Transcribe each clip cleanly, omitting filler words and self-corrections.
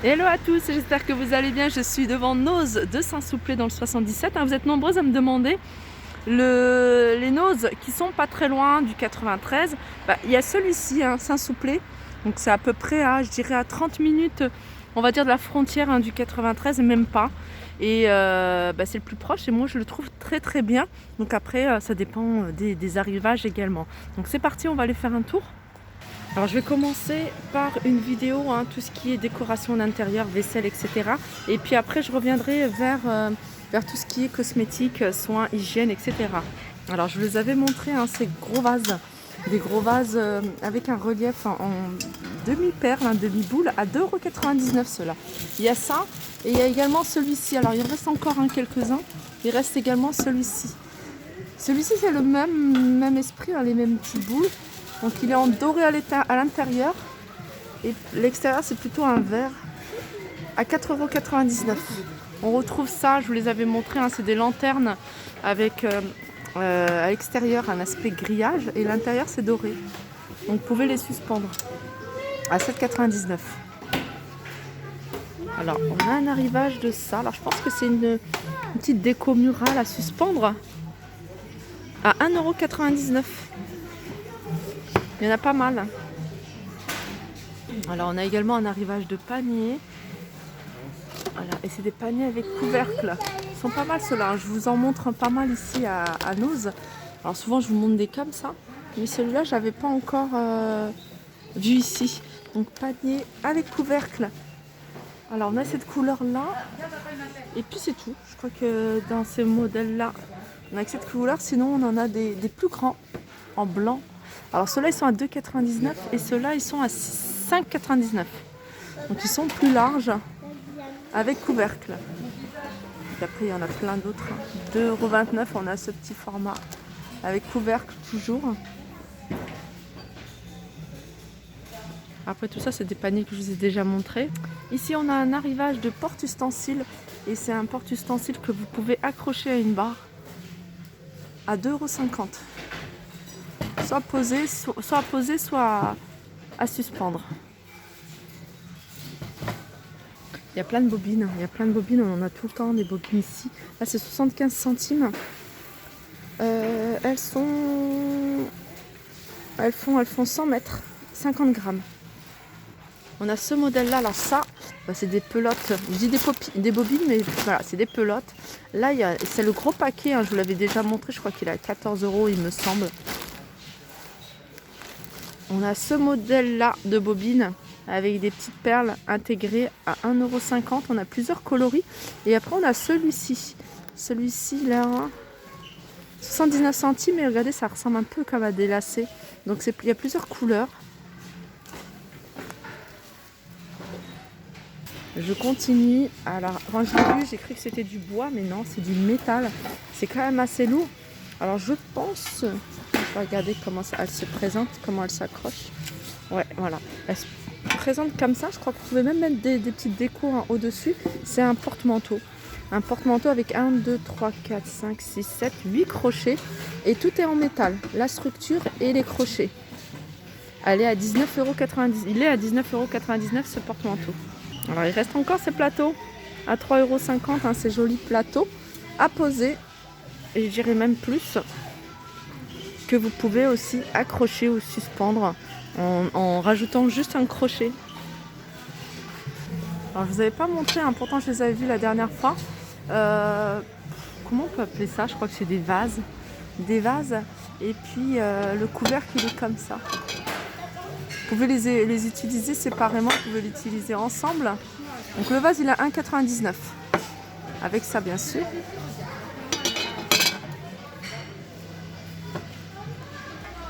Hello à tous, j'espère que vous allez bien. Je suis devant Noz de Saint-Souplé dans le 77. Vous êtes nombreux à me demander les Noz qui sont pas très loin du 93. Il y a celui-ci, Saint-Souplé. Donc c'est à peu près, je dirais, à 30 minutes, on va dire, de la frontière du 93, même pas. Et c'est le plus proche et moi je le trouve très très bien. Donc après, ça dépend des arrivages également. Donc c'est parti, on va aller faire un tour. Alors je vais commencer par une vidéo, tout ce qui est décoration d'intérieur, vaisselle, etc. Et puis après je reviendrai vers tout ce qui est cosmétique, soins, hygiène, etc. Alors je vous les avais montré, ces gros vases, des gros vases avec un relief en demi-perle, demi-boule, à 2,99 € ceux-là. Il y a ça et il y a également celui-ci. Alors il reste encore quelques-uns, il reste également celui-ci. Celui-ci c'est le même esprit, les mêmes petites boules. Donc il est en doré à l'intérieur et l'extérieur c'est plutôt un vert à 4,99 €. On retrouve ça, je vous les avais montré, c'est des lanternes avec à l'extérieur un aspect grillage et l'intérieur c'est doré. Donc vous pouvez les suspendre à 7,99 €. Alors on a un arrivage de ça, alors je pense que c'est une petite déco murale à suspendre à 1,99 €. Il y en a pas mal. Alors on a également un arrivage de panier. Voilà. Et c'est des paniers avec couvercle. Ils sont pas mal ceux-là. Je vous en montre pas mal ici à Noz. Alors souvent je vous montre des comme ça. Mais celui-là j'avais pas encore vu ici. Donc panier avec couvercle. Alors on a cette couleur là. Et puis c'est tout. Je crois que dans ces modèles là on a que cette couleur. Sinon on en a des plus grands en blanc. Alors ceux-là ils sont à 2,99 € et ceux-là ils sont à 5,99 €. Donc ils sont plus larges avec couvercle. Et après il y en a plein d'autres. 2,29 € on a ce petit format avec couvercle toujours. Après tout ça c'est des paniers que je vous ai déjà montré. Ici on a un arrivage de porte-ustensiles et c'est un porte-ustensile que vous pouvez accrocher à une barre à 2,50 €. Soit posé, soit à suspendre. Il y a plein de bobines, on en a tout le temps des bobines ici. Là c'est 75 centimes. Elles font 100 mètres, 50 grammes. On a ce modèle là, alors ça, c'est des pelotes. Je dis des bobines, mais voilà, c'est des pelotes. Là c'est le gros paquet, je vous l'avais déjà montré, je crois qu'il est à 14 € il me semble. On a ce modèle-là de bobine avec des petites perles intégrées à 1,50 €. On a plusieurs coloris. Et après, on a celui-ci. Celui-ci, là, 79 centimes. Et regardez, ça ressemble un peu comme à des lacets. Donc, il y a plusieurs couleurs. Je continue. Alors, quand j'ai vu, j'ai cru que c'était du bois. Mais non, c'est du métal. C'est quand même assez lourd. Alors, je pense... Regardez comment elle se présente, comment elle s'accroche. Ouais, voilà. Elle se présente comme ça. Je crois que vous pouvez même mettre des petites décos au-dessus. C'est un porte-manteau. Un porte-manteau avec 1, 2, 3, 4, 5, 6, 7, 8 crochets. Et tout est en métal. La structure et les crochets. Elle est à 19,90 €. Il est à 19,99 € ce porte-manteau. Alors il reste encore ces plateaux à 3,50 €. Ces jolis plateaux à poser. Et je dirais même plus. Que vous pouvez aussi accrocher ou suspendre en rajoutant juste un crochet. Alors je vous avais pas montré, pourtant je les avais vus la dernière fois. Comment on peut appeler ça? Je crois que c'est des vases. Des vases. Et puis le couvercle il est comme ça. Vous pouvez les utiliser séparément, vous pouvez l'utiliser ensemble. Donc le vase il est à 1,99 €. Avec ça bien sûr.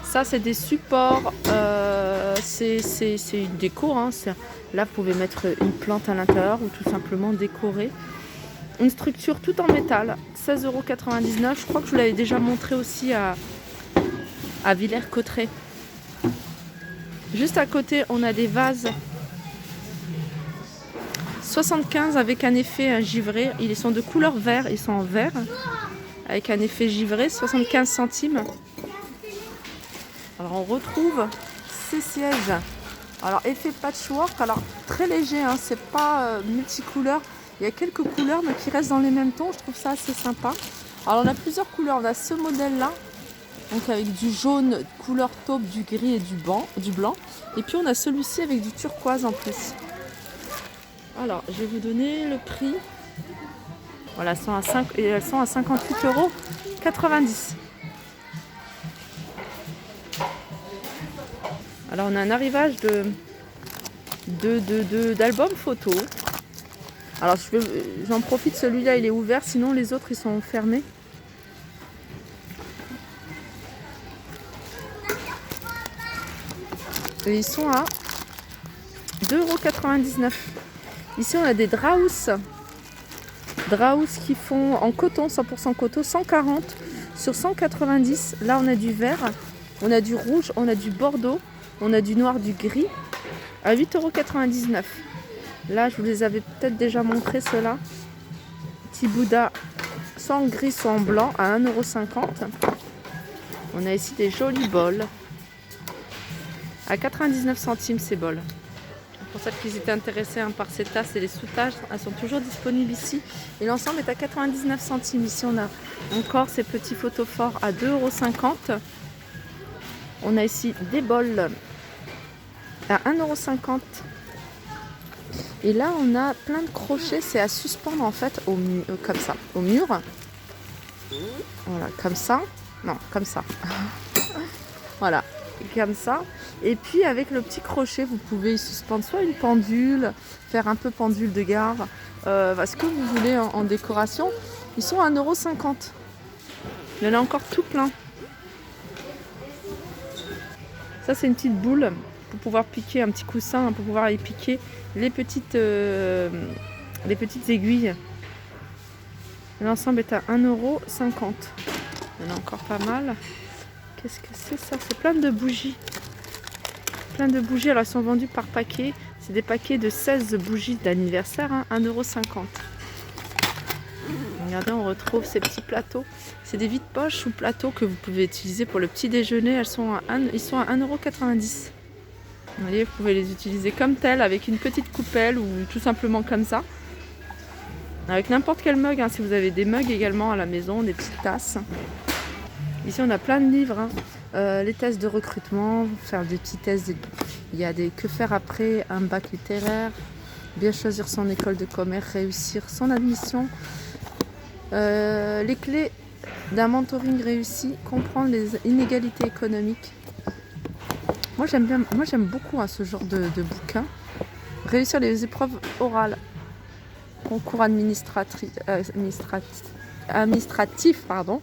Ça, c'est des supports, c'est une déco. Là, vous pouvez mettre une plante à l'intérieur ou tout simplement décorer. Une structure tout en métal, 16,99 €. Je crois que je vous l'avais déjà montré aussi à Villers-Cotterêts. Juste à côté, on a des vases 75 avec un effet givré. Ils sont de couleur vert, ils sont en vert avec un effet givré, 75 centimes. Alors on retrouve ces sièges Alors effet patchwork, alors très léger, hein, c'est pas multicouleur. Il y a quelques couleurs mais qui restent dans les mêmes tons, je trouve ça assez sympa. Alors on a plusieurs couleurs, on a ce modèle là, donc avec du jaune couleur taupe, du gris et du blanc. Et puis on a celui-ci avec du turquoise en plus. Alors je vais vous donner le prix. Voilà, elles sont à 58,90 €. Alors on a un arrivage d'albums photo. Alors j'en profite, celui-là il est ouvert, sinon les autres ils sont fermés. Et ils sont à 2,99 €. Ici on a des Draus qui font en coton, 100% coton, 140 sur 190. Là on a du vert, on a du rouge, on a du bordeaux, on a du noir, du gris à 8,99 €. Là je vous les avais peut-être déjà montré ceux-là. Petit Bouddha soit en gris soit en blanc à 1,50 €. On a ici des jolis bols à 99 centimes ces bols. Pour celles qui étaient intéressées par ces tasses et les sous-tasses, elles sont toujours disponibles ici. Et l'ensemble est à 99 centimes. Ici, on a encore ces petits photophores à 2,50 €. On a ici des bols à 1,50 €. Et là, on a plein de crochets. C'est à suspendre en fait comme ça, au mur. Voilà, comme ça. Non, comme ça. Voilà, comme ça. Et puis avec le petit crochet, vous pouvez suspendre soit une pendule, faire un peu pendule de gare, ce que vous voulez en décoration. Ils sont à 1,50 €. Il y en a encore tout plein. Ça c'est une petite boule pour pouvoir piquer un petit coussin, pour pouvoir y piquer les petites aiguilles. L'ensemble est à 1,50 €. Il y en a encore pas mal. Qu'est-ce que c'est ça? C'est plein de bougies. Plein de bougies, alors elles sont vendues par paquet. C'est des paquets de 16 bougies d'anniversaire, hein, 1,50 €. Regardez, on retrouve ces petits plateaux. C'est des vides-poches ou plateaux que vous pouvez utiliser pour le petit déjeuner. Ils sont à 1,90 €. Vous voyez, vous pouvez les utiliser comme tels, avec une petite coupelle ou tout simplement comme ça. Avec n'importe quel mug, hein, si vous avez des mugs également à la maison, des petites tasses. Ici, on a plein de livres. Hein. Les tests de recrutement, faire des petits tests. Il y a des que faire après un bac littéraire, bien choisir son école de commerce, réussir son admission, les clés d'un mentoring réussi, comprendre les inégalités économiques. Moi j'aime beaucoup ce genre de bouquin. Réussir les épreuves orales, concours administratif, pardon.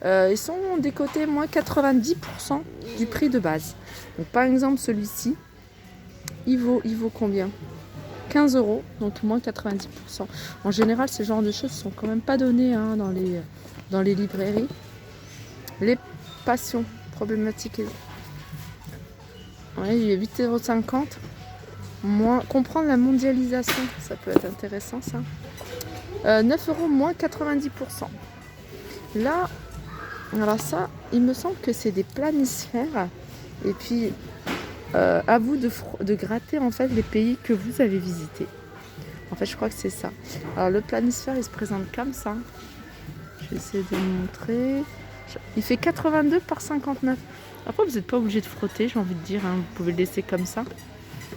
Ils sont décotés moins 90% du prix de base. Donc par exemple celui-ci, il vaut combien? 15 €, donc moins 90%. En général, ce genre de choses sont quand même pas données, hein, dans les librairies. Les passions problématiques. Ouais, il y a 8,50 €. Moins comprendre la mondialisation, ça peut être intéressant ça. 9 € moins 90%. Là, alors ça, il me semble que c'est des planisphères. Et puis, à vous de gratter en fait les pays que vous avez visités. En fait, je crois que c'est ça. Alors, le planisphère, il se présente comme ça. Je vais essayer de le montrer. Il fait 82 par 59. Après, vous n'êtes pas obligé de frotter, j'ai envie de dire. Hein. Vous pouvez le laisser comme ça.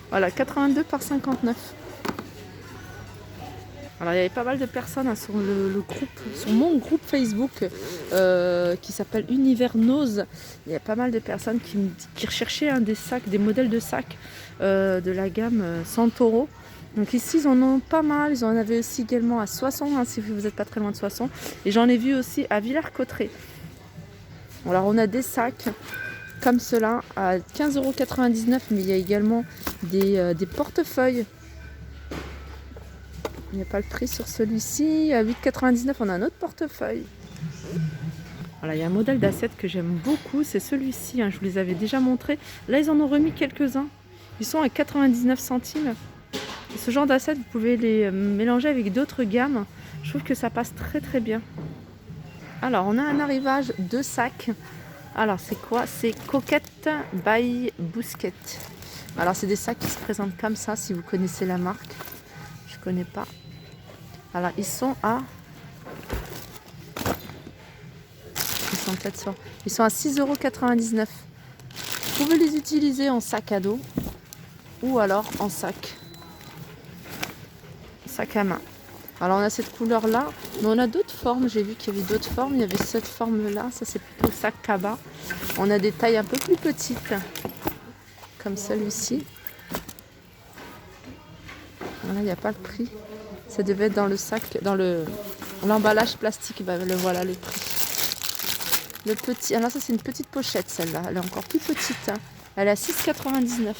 Voilà, 82 par 59. Alors il y avait pas mal de personnes, hein, sur mon groupe Facebook qui s'appelle Univers Nose. Il y a pas mal de personnes qui recherchaient, hein, des sacs, des modèles de sacs de la gamme Santoro. Donc ici ils en ont pas mal, ils en avaient aussi également à Soissons, hein, si vous n'êtes pas très loin de Soissons. Et j'en ai vu aussi à Villers-Cotterêts. Alors on a des sacs comme cela à 15,99 €, mais il y a également des portefeuilles. Il n'y a pas le prix sur celui-ci. À 8,99 €, on a un autre portefeuille. Voilà, il y a un modèle d'assiette que j'aime beaucoup, c'est celui-ci. Hein, je vous les avais déjà montrés. Là, ils en ont remis quelques-uns. Ils sont à 99 centimes. Et ce genre d'assiette, vous pouvez les mélanger avec d'autres gammes. Je trouve que ça passe très très bien. Alors, on a un arrivage de sacs. Alors, c'est quoi? C'est Coquette by Bousquet. Alors c'est des sacs qui se présentent comme ça, si vous connaissez la marque. Je connais pas. Alors ils sont à... Ils sont à 6,99 €. Vous pouvez les utiliser en sac à dos ou alors en sac à main. Alors on a cette couleur là, mais on a d'autres formes. J'ai vu qu'il y avait d'autres formes. Il y avait cette forme là, ça c'est plutôt sac cabas. On a des tailles un peu plus petites, comme celui-ci. Voilà, il n'y a pas le prix. Ça devait être dans le sac, dans l'emballage plastique. Ben, le voilà le prix. Le petit, alors ça c'est une petite pochette celle-là. Elle est encore plus petite. Hein. Elle est à 6,99 €.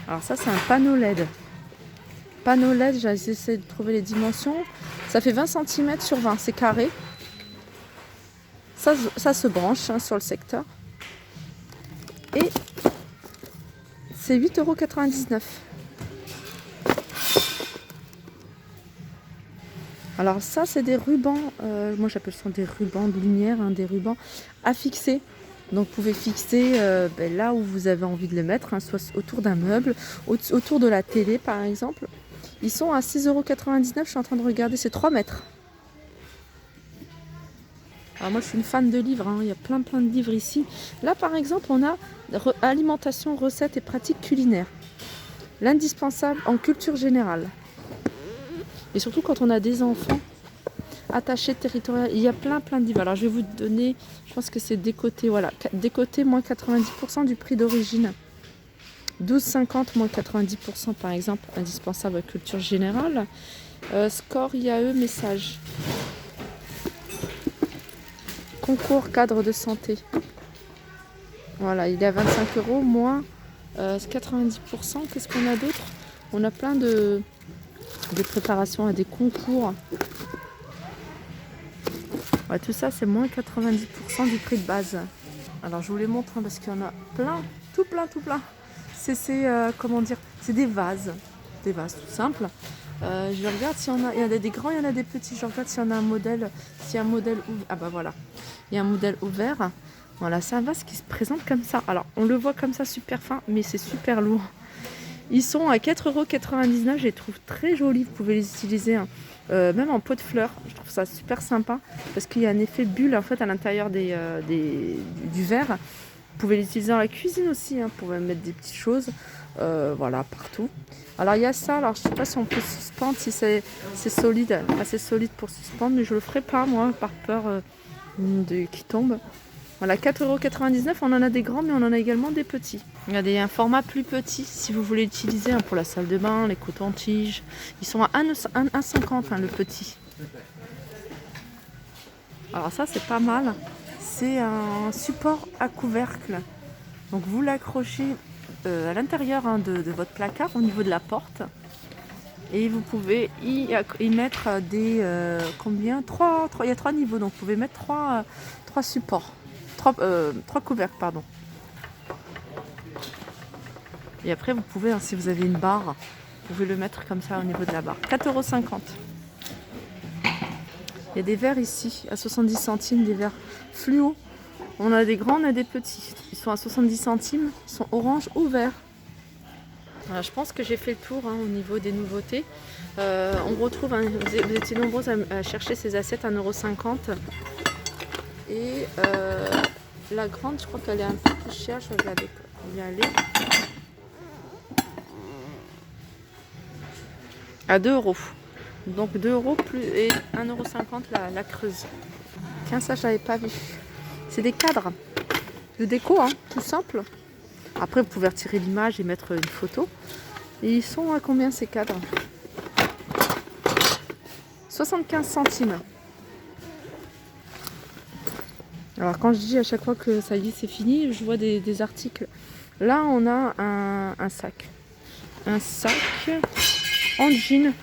Alors ça c'est un panneau LED. Panneau LED, j'ai essayé de trouver les dimensions. Ça fait 20 cm sur 20, c'est carré. Ça se branche hein, sur le secteur. Et c'est 8,99 €. Alors ça c'est des rubans, moi j'appelle ça des rubans de lumière, hein, des rubans à fixer. Donc vous pouvez fixer là où vous avez envie de les mettre, hein, soit autour d'un meuble, autour de la télé par exemple. Ils sont à 6,99 €, je suis en train de regarder, c'est 3 mètres. Alors moi je suis une fan de livres, hein, il y a plein de livres ici. Là par exemple on a alimentation, recettes et pratiques culinaires. L'indispensable en culture générale. Et surtout quand on a des enfants attachés territorial, il y a plein de livres. Alors je vais vous donner, je pense que c'est décoté, voilà, décoté moins 90% du prix d'origine. 12,50 moins 90% par exemple, indispensable à culture générale. Score IAE message. Concours cadre de santé. Voilà, il est à 25 € moins 90%. Qu'est-ce qu'on a d'autre? On a plein de préparations à des concours. Ouais, tout ça c'est moins 90% du prix de base. Alors je vous les montre hein, parce qu'il y en a plein, tout plein. C'est comment dire, c'est des vases tout simples. Je regarde s'il y en a des grands, il y en a des petits. Je regarde s'il y en a un modèle, ouvert. Ah bah voilà, il y a un modèle ouvert. Voilà, c'est un vase qui se présente comme ça. Alors on le voit comme ça super fin, mais c'est super lourd. Ils sont à 4,99 €, je les trouve très jolis, vous pouvez les utiliser hein. Même en pot de fleurs, je trouve ça super sympa parce qu'il y a un effet bulle en fait à l'intérieur du verre. Vous pouvez l'utiliser dans la cuisine aussi, hein, pour mettre des petites choses, voilà, partout. Alors il y a ça, alors je ne sais pas si on peut suspendre, si c'est solide, assez solide pour suspendre, mais je le ferai pas moi, par peur qu'il tombe. Voilà, 4,99 €, on en a des grands, mais on en a également des petits. Regardez, il y a un format plus petit, si vous voulez l'utiliser hein, pour la salle de bain, les cotons-tiges. Ils sont à 1,50 € hein, le petit. Alors ça, c'est pas mal. C'est un support à couvercle. Donc vous l'accrochez à l'intérieur hein, de votre placard, au niveau de la porte. Et vous pouvez y mettre des... combien ? Il y a 3 niveaux, donc vous pouvez mettre 3 supports. 3 couvercles, pardon. Et après, vous pouvez, hein, si vous avez une barre, vous pouvez le mettre comme ça au niveau de la barre. 4,50 €. Il y a des verres ici, à 70 centimes, des verres fluo. On a des grands, on a des petits. Ils sont à 70 centimes, ils sont orange ou vert. Voilà, je pense que j'ai fait le tour hein, au niveau des nouveautés. On retrouve, hein, vous étiez nombreux à chercher ces assiettes à 1,50 €. Et la grande, je crois qu'elle est un peu plus chère. Je vais regarder combien elle est. À 2 €. Donc 2 € plus et 1,50 € la creuse. Tiens, ça, je l'avais pas vu. C'est des cadres de déco, hein, tout simple. Après, vous pouvez retirer l'image et mettre une photo. Et ils sont à combien ces cadres? 75 centimes. Alors quand je dis à chaque fois que ça y est c'est fini, je vois des articles. Là on a un sac. Un sac en jean.